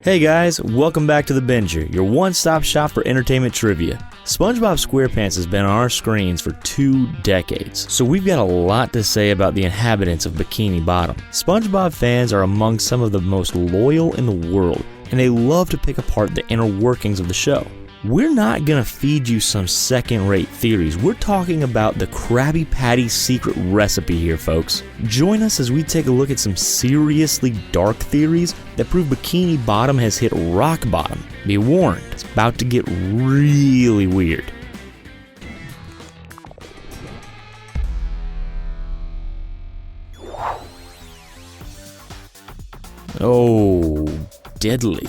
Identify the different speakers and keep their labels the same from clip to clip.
Speaker 1: Hey guys, welcome back to The Binger, your one-stop shop for entertainment trivia. SpongeBob Squarepants has been on our screens for 2 decades, so we've got a lot to say about the inhabitants of Bikini Bottom. SpongeBob fans are among some of the most loyal in the world, and they love to pick apart the inner workings of the show. We're not gonna feed you some second-rate theories. We're talking about the Krabby Patty secret recipe here, folks. Join us as we take a look at some seriously dark theories that prove Bikini Bottom has hit rock bottom. Be warned, it's about to get really weird. Oh, deadly.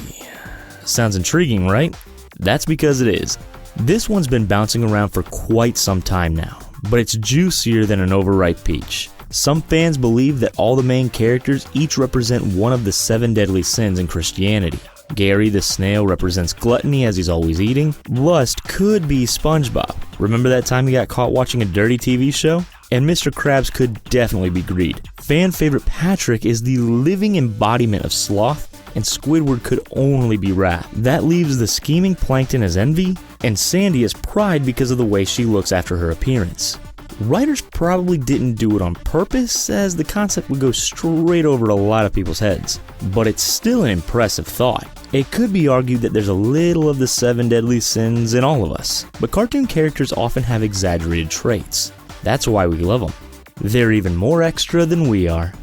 Speaker 1: Sounds intriguing, right? That's because it is. This one's been bouncing around for quite some time now, but it's juicier than an overripe peach. Some fans believe that all the main characters each represent one of the 7 deadly sins in Christianity. Gary the snail represents gluttony as he's always eating. Lust could be SpongeBob. Remember that time he got caught watching a dirty TV show? And Mr. Krabs could definitely be greed. Fan favorite Patrick is the living embodiment of sloth, and Squidward could only be wrath. That leaves the scheming Plankton as envy, and Sandy as pride because of the way she looks after her appearance. Writers probably didn't do it on purpose, as the concept would go straight over a lot of people's heads. But it's still an impressive thought. It could be argued that there's a little of the 7 deadly sins in all of us, but cartoon characters often have exaggerated traits. That's why we love them. They're even more extra than we are.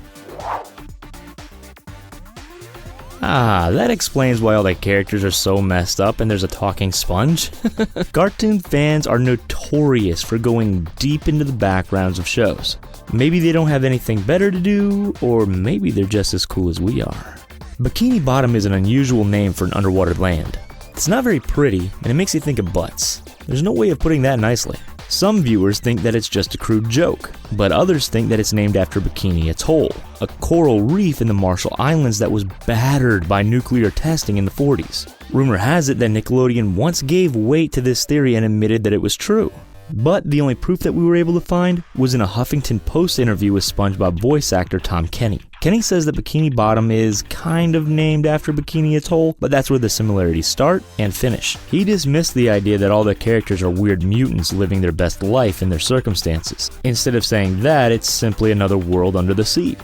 Speaker 1: That explains why all the characters are so messed up and there's a talking sponge. Cartoon fans are notorious for going deep into the backgrounds of shows. Maybe they don't have anything better to do, or maybe they're just as cool as we are. Bikini Bottom is an unusual name for an underwater land. It's not very pretty, and it makes you think of butts. There's no way of putting that nicely. Some viewers think that it's just a crude joke, but others think that it's named after Bikini Atoll, a coral reef in the Marshall Islands that was battered by nuclear testing in the 40s. Rumor has it that Nickelodeon once gave weight to this theory and admitted that it was true. But the only proof that we were able to find was in a Huffington Post interview with SpongeBob voice actor Tom Kenny. Kenny says that Bikini Bottom is kind of named after Bikini Atoll, but that's where the similarities start and finish. He dismissed the idea that all the characters are weird mutants living their best life in their circumstances. Instead of saying that, it's simply another world under the sea.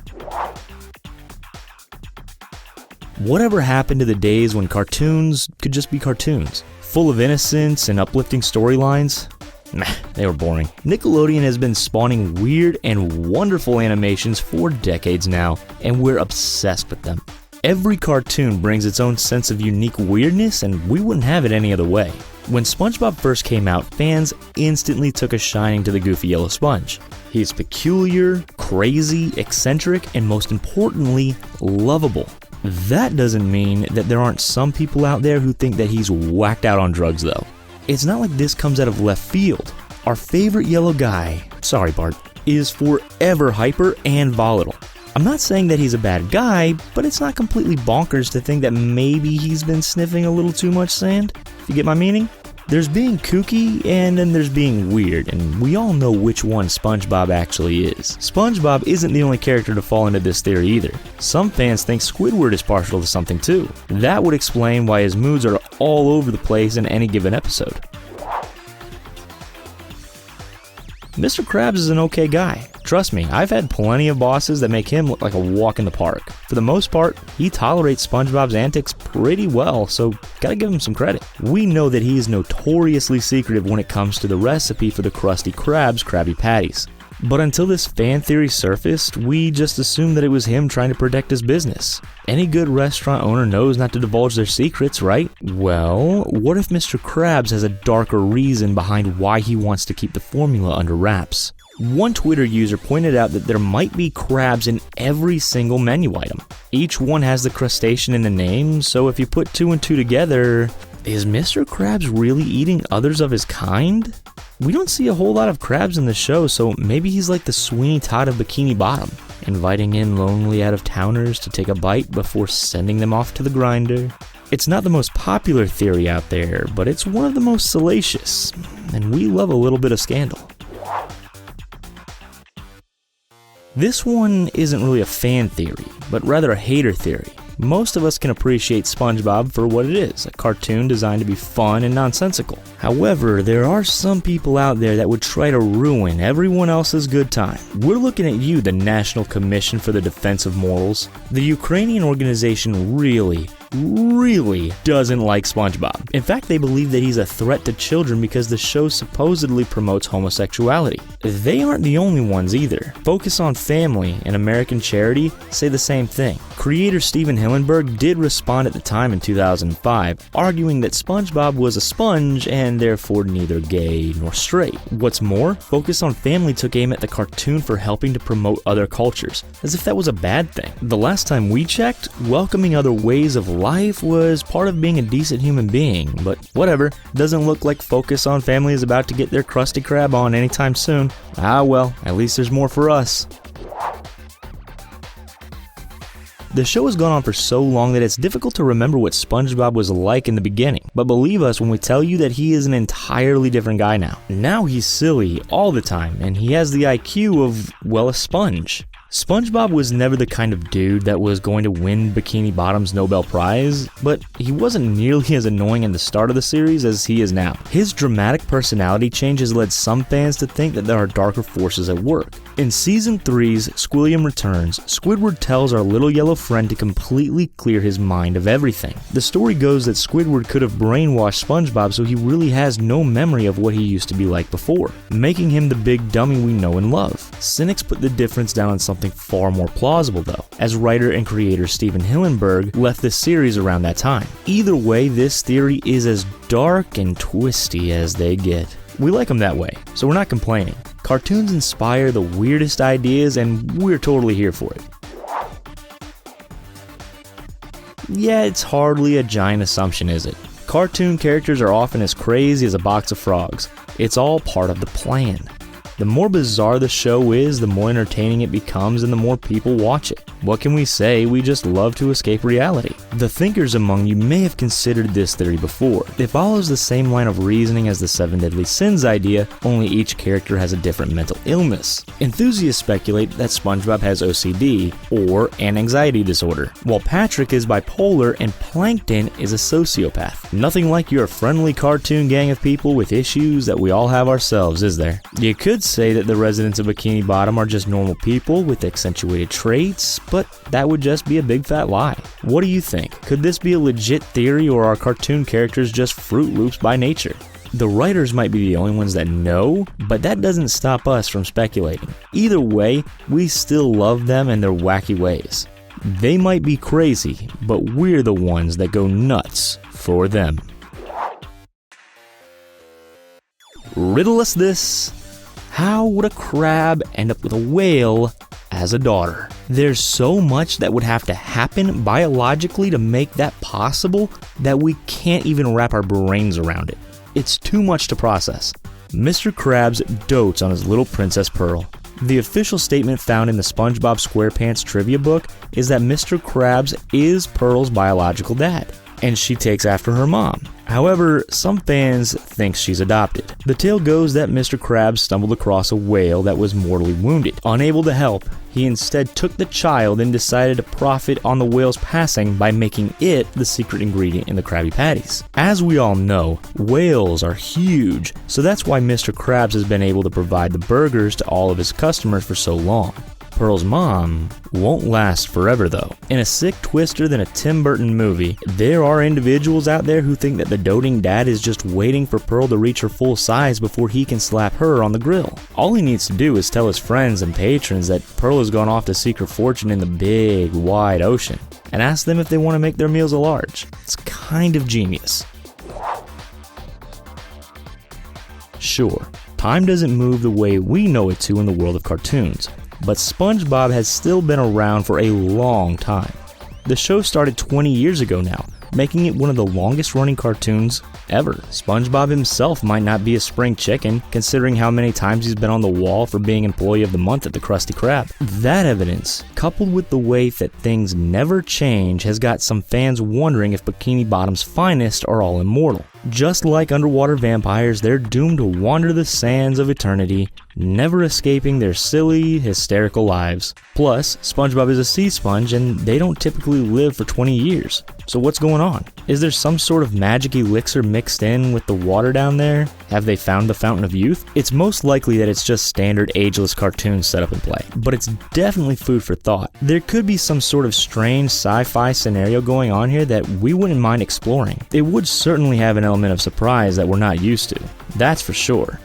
Speaker 1: Whatever happened to the days when cartoons could just be cartoons, full of innocence and uplifting storylines? Nah, they were boring. Nickelodeon has been spawning weird and wonderful animations for decades now, and we're obsessed with them. Every cartoon brings its own sense of unique weirdness, and we wouldn't have it any other way. When SpongeBob first came out, fans instantly took a shining to the goofy yellow sponge. He's peculiar, crazy, eccentric, and most importantly, lovable. That doesn't mean that there aren't some people out there who think that he's whacked out on drugs though. It's not like this comes out of left field. Our favorite yellow guy, sorry Bart, is forever hyper and volatile. I'm not saying that he's a bad guy, but it's not completely bonkers to think that maybe he's been sniffing a little too much sand, if you get my meaning. There's being kooky, and then there's being weird, and we all know which one SpongeBob actually is. SpongeBob isn't the only character to fall into this theory either. Some fans think Squidward is partial to something too. That would explain why his moods are all over the place in any given episode. Mr. Krabs is an okay guy. Trust me, I've had plenty of bosses that make him look like a walk in the park. For the most part, he tolerates SpongeBob's antics pretty well, so gotta give him some credit. We know that he is notoriously secretive when it comes to the recipe for the Krusty Krab's Krabby Patties. But until this fan theory surfaced, we just assumed that it was him trying to protect his business. Any good restaurant owner knows not to divulge their secrets, right? Well, what if Mr. Krabs has a darker reason behind why he wants to keep the formula under wraps? One Twitter user pointed out that there might be crabs in every single menu item. Each one has the crustacean in the name, so if you put 2 and 2 together, is Mr. Krabs really eating others of his kind? We don't see a whole lot of crabs in the show, so maybe he's like the Sweeney Todd of Bikini Bottom, inviting in lonely out-of-towners to take a bite before sending them off to the grinder. It's not the most popular theory out there, but it's one of the most salacious, and we love a little bit of scandal. This one isn't really a fan theory, but rather a hater theory. Most of us can appreciate SpongeBob for what it is, a cartoon designed to be fun and nonsensical. However, there are some people out there that would try to ruin everyone else's good time. We're looking at you, the National Commission for the Defense of Mortals. The Ukrainian organization really doesn't like SpongeBob. In fact, they believe that he's a threat to children because the show supposedly promotes homosexuality. They aren't the only ones either. Focus on Family and American Charity say the same thing. Creator Steven Hillenburg did respond at the time in 2005, arguing that SpongeBob was a sponge and therefore neither gay nor straight. What's more, Focus on Family took aim at the cartoon for helping to promote other cultures, as if that was a bad thing. The last time we checked, welcoming other ways of life was part of being a decent human being, but whatever, doesn't look like Focus on Family is about to get their Krusty Krab on anytime soon. Ah well, at least there's more for us. The show has gone on for so long that it's difficult to remember what SpongeBob was like in the beginning, but believe us when we tell you that he is an entirely different guy now. Now he's silly all the time, and he has the IQ of, well, a sponge. SpongeBob was never the kind of dude that was going to win Bikini Bottom's Nobel Prize, but he wasn't nearly as annoying in the start of the series as he is now. His dramatic personality change has led some fans to think that there are darker forces at work. In Season 3's Squilliam Returns, Squidward tells our little yellow friend to completely clear his mind of everything. The story goes that Squidward could have brainwashed SpongeBob so he really has no memory of what he used to be like before, making him the big dummy we know and love. Cynics put the difference down on something far more plausible though, as writer and creator Steven Hillenburg left this series around that time. Either way, this theory is as dark and twisty as they get. We like them that way, so we're not complaining. Cartoons inspire the weirdest ideas and we're totally here for it. Yeah, it's hardly a giant assumption, is it? Cartoon characters are often as crazy as a box of frogs. It's all part of the plan. The more bizarre the show is, the more entertaining it becomes and the more people watch it. What can we say? We just love to escape reality. The thinkers among you may have considered this theory before. It follows the same line of reasoning as the 7 Deadly Sins idea, only each character has a different mental illness. Enthusiasts speculate that SpongeBob has OCD, or an anxiety disorder, while Patrick is bipolar and Plankton is a sociopath. Nothing like your friendly cartoon gang of people with issues that we all have ourselves, is there? You could say that the residents of Bikini Bottom are just normal people with accentuated traits, but that would just be a big fat lie. What do you think? Could this be a legit theory, or are cartoon characters just Fruit Loops by nature? The writers might be the only ones that know, but that doesn't stop us from speculating. Either way, we still love them and their wacky ways. They might be crazy, but we're the ones that go nuts for them. Riddle us this. How would a crab end up with a whale as a daughter? There's so much that would have to happen biologically to make that possible that we can't even wrap our brains around it. It's too much to process. Mr. Krabs dotes on his little Princess Pearl. The official statement found in the SpongeBob Squarepants trivia book is that Mr. Krabs is Pearl's biological dad, and she takes after her mom. However, some fans think she's adopted. The tale goes that Mr. Krabs stumbled across a whale that was mortally wounded. Unable to help, he instead took the child and decided to profit on the whale's passing by making it the secret ingredient in the Krabby Patties. As we all know, whales are huge, so that's why Mr. Krabs has been able to provide the burgers to all of his customers for so long. Pearl's mom won't last forever though. In a sick twister than a Tim Burton movie, there are individuals out there who think that the doting dad is just waiting for Pearl to reach her full size before he can slap her on the grill. All he needs to do is tell his friends and patrons that Pearl has gone off to seek her fortune in the big, wide ocean, and ask them if they want to make their meals a large. It's kind of genius. Sure, time doesn't move the way we know it to in the world of cartoons, but SpongeBob has still been around for a long time. The show started 20 years ago now, making it one of the longest running cartoons ever. SpongeBob himself might not be a spring chicken, considering how many times he's been on the wall for being Employee of the Month at the Krusty Krab. That evidence, coupled with the way that things never change, has got some fans wondering if Bikini Bottom's finest are all immortal. Just like underwater vampires, they're doomed to wander the sands of eternity, never escaping their silly, hysterical lives. Plus, SpongeBob is a sea sponge and they don't typically live for 20 years. So what's going on? Is there some sort of magic elixir mixed in with the water down there? Have they found the fountain of youth? It's most likely that it's just standard ageless cartoons set up in play, but it's definitely food for thought. There could be some sort of strange sci-fi scenario going on here that we wouldn't mind exploring. It would certainly have an element of surprise that we're not used to. That's for sure.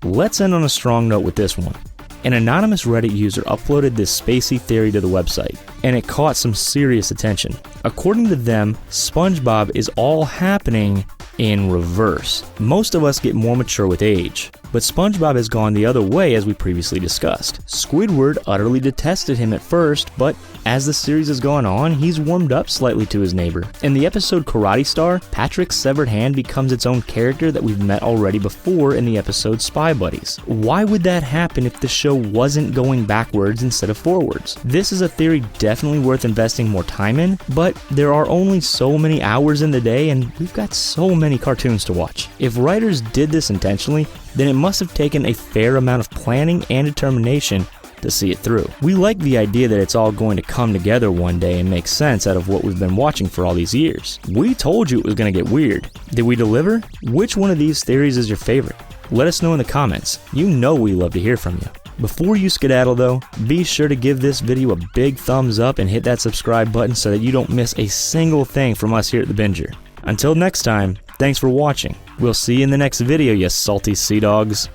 Speaker 1: Let's end on a strong note with this one. An anonymous Reddit user uploaded this spacey theory to the website, and it caught some serious attention. According to them, SpongeBob is all happening in reverse. Most of us get more mature with age, but SpongeBob has gone the other way as we previously discussed. Squidward utterly detested him at first, but as the series has gone on, he's warmed up slightly to his neighbor. In the episode Karate Star, Patrick's severed hand becomes its own character that we've met already before in the episode Spy Buddies. Why would that happen if the show wasn't going backwards instead of forwards? This is a theory definitely worth investing more time in, but there are only so many hours in the day and we've got so many cartoons to watch. If writers did this intentionally, then it must have taken a fair amount of planning and determination to see it through. We like the idea that it's all going to come together one day and make sense out of what we've been watching for all these years. We told you it was going to get weird. Did we deliver? Which one of these theories is your favorite? Let us know in the comments. You know we love to hear from you. Before you skedaddle though, be sure to give this video a big thumbs up and hit that subscribe button so that you don't miss a single thing from us here at The Binger. Until next time, thanks for watching. We'll see you in the next video, you salty sea dogs.